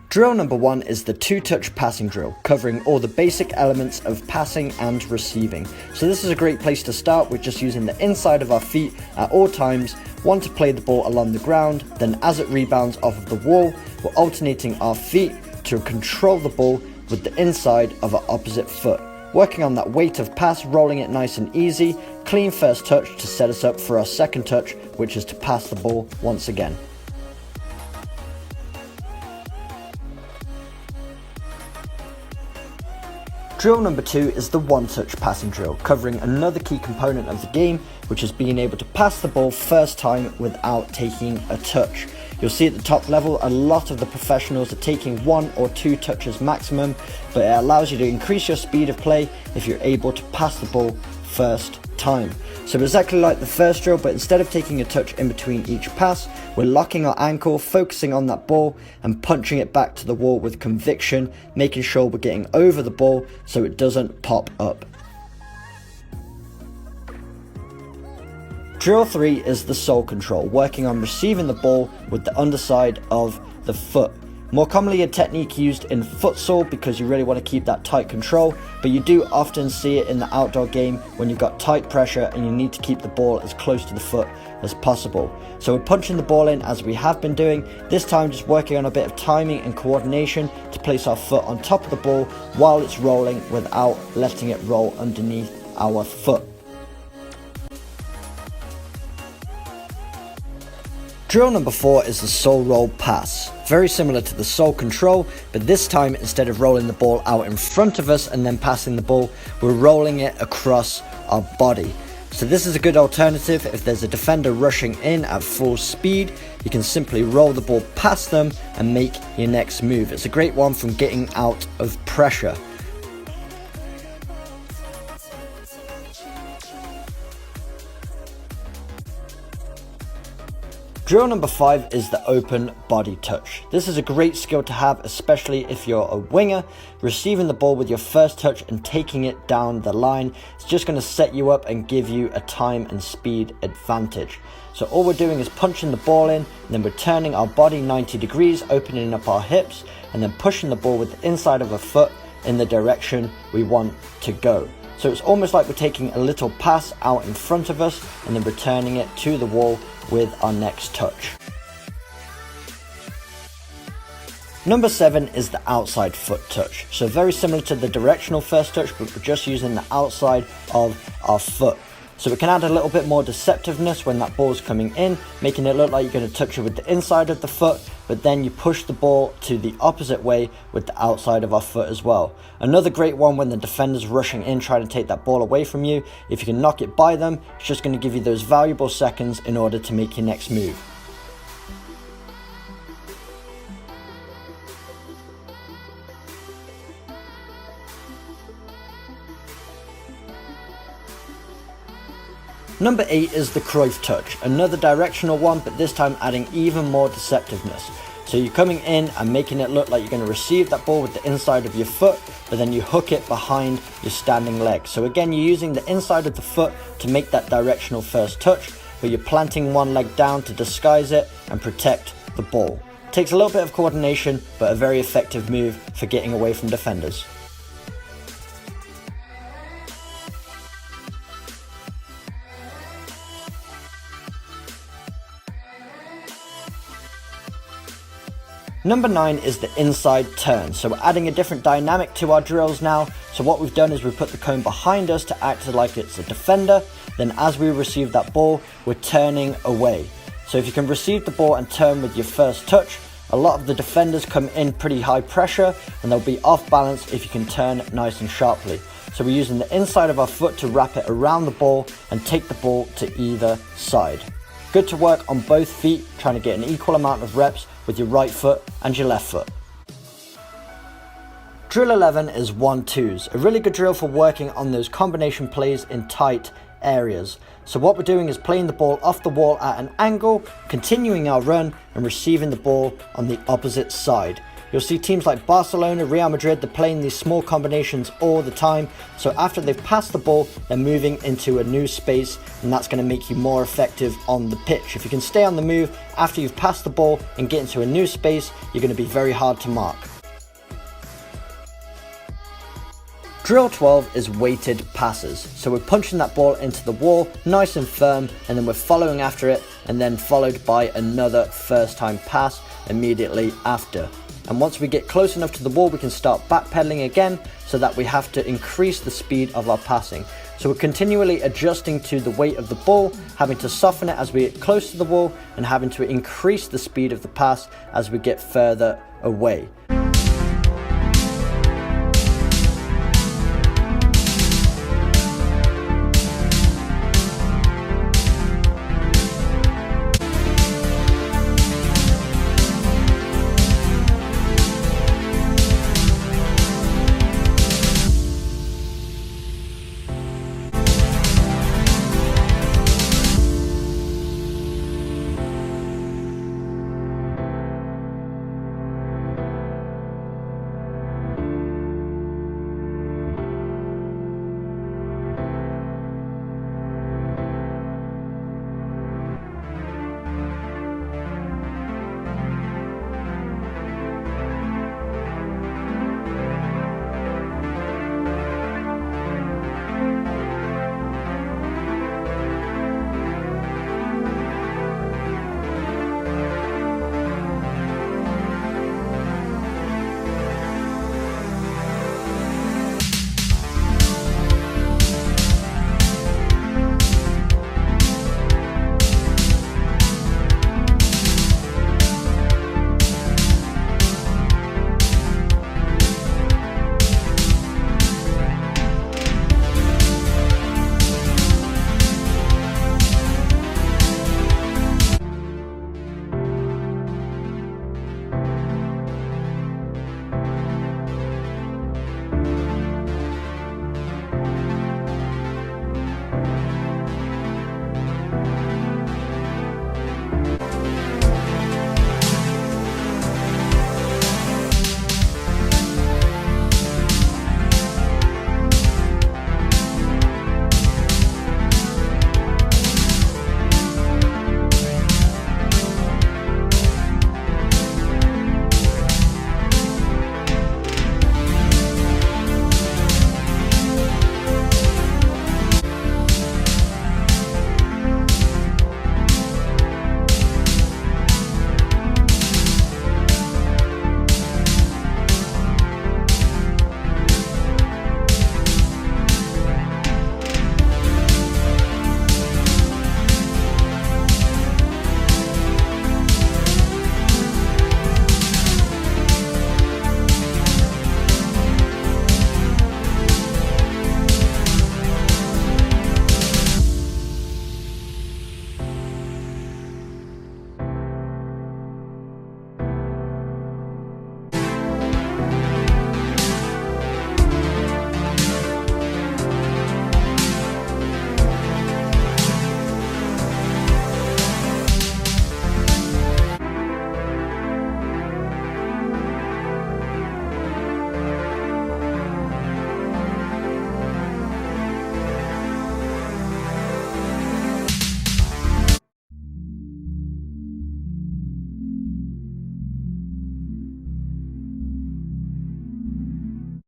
Drill number 1 is the 2-touch passing drill, covering all the basic elements of passing and receiving. So this is a great place to start with just using the inside of our feet at all times. One to play the ball along the ground, then as it rebounds off of the wall, we're alternating our feet to control the ball with the inside of our opposite foot. Working on that weight of pass, rolling it nice and easy, clean first touch to set us up for our second touch, which is to pass the ball once again. Drill number 2 is the 1-touch passing drill, covering another key component of the game, which is being able to pass the ball first time without taking a touch. You'll see at the top level, a lot of the professionals are taking 1 or 2 touches maximum, but it allows you to increase your speed of play if you're able to pass the ball first time. So exactly like the first drill, but instead of taking a touch in between each pass, we're locking our ankle, focusing on that ball and punching it back to the wall with conviction, making sure we're getting over the ball so it doesn't pop up. Drill 3 is the sole control, working on receiving the ball with the underside of the foot. More commonly a technique used in futsal because you really want to keep that tight control, but you do often see it in the outdoor game when you've got tight pressure and you need to keep the ball as close to the foot as possible. So we're punching the ball in as we have been doing, this time just working on a bit of timing and coordination to place our foot on top of the ball while it's rolling without letting it roll underneath our foot. Drill number 4 is the sole roll pass. Very similar to the sole control, but this time instead of rolling the ball out in front of us and then passing the ball, we're rolling it across our body. So this is a good alternative if there's a defender rushing in at full speed. You can simply roll the ball past them and make your next move. It's a great one from getting out of pressure. Drill number 5 is the open body touch. This is a great skill to have, especially if you're a winger. Receiving the ball with your first touch and taking it down the line, it's just going to set you up and give you a time and speed advantage. So all we're doing is punching the ball in, and then we're turning our body 90 degrees, opening up our hips, and then pushing the ball with the inside of a foot in the direction we want to go. So it's almost like we're taking a little pass out in front of us and then returning it to the wall with our next touch. Number 7 is the outside foot touch. So very similar to the directional first touch, but we're just using the outside of our foot. So it can add a little bit more deceptiveness when that ball's coming in, making it look like you're going to touch it with the inside of the foot, but then you push the ball to the opposite way with the outside of our foot as well. Another great one when the defender's rushing in trying to take that ball away from you. If you can knock it by them, it's just going to give you those valuable seconds in order to make your next move. Number 8 is the Cruyff touch, another directional one, but this time adding even more deceptiveness. So you're coming in and making it look like you're going to receive that ball with the inside of your foot, but then you hook it behind your standing leg. So again, you're using the inside of the foot to make that directional first touch, but you're planting one leg down to disguise it and protect the ball. Takes a little bit of coordination, but a very effective move for getting away from defenders. Number 9 is the inside turn. So we're adding a different dynamic to our drills now. So what we've done is we've put the cone behind us to act like it's a defender. Then as we receive that ball, we're turning away. So if you can receive the ball and turn with your first touch, a lot of the defenders come in pretty high pressure and they'll be off balance if you can turn nice and sharply. So we're using the inside of our foot to wrap it around the ball and take the ball to either side. Good to work on both feet, trying to get an equal amount of reps with your right foot and your left foot. Drill 11 is 1-2s, a really good drill for working on those combination plays in tight areas. So what we're doing is playing the ball off the wall at an angle, continuing our run and receiving the ball on the opposite side. You'll see teams like Barcelona, Real Madrid, they're playing these small combinations all the time. So after they've passed the ball, they're moving into a new space, and that's going to make you more effective on the pitch. If you can stay on the move after you've passed the ball and get into a new space, you're going to be very hard to mark. Drill 12 is weighted passes, so we're punching that ball into the wall nice and firm, and then we're following after it, and then followed by another first time pass immediately after. And once we get close enough to the wall, we can start backpedaling again, so that we have to increase the speed of our passing. So we're continually adjusting to the weight of the ball, having to soften it as we get close to the wall, and having to increase the speed of the pass as we get further away.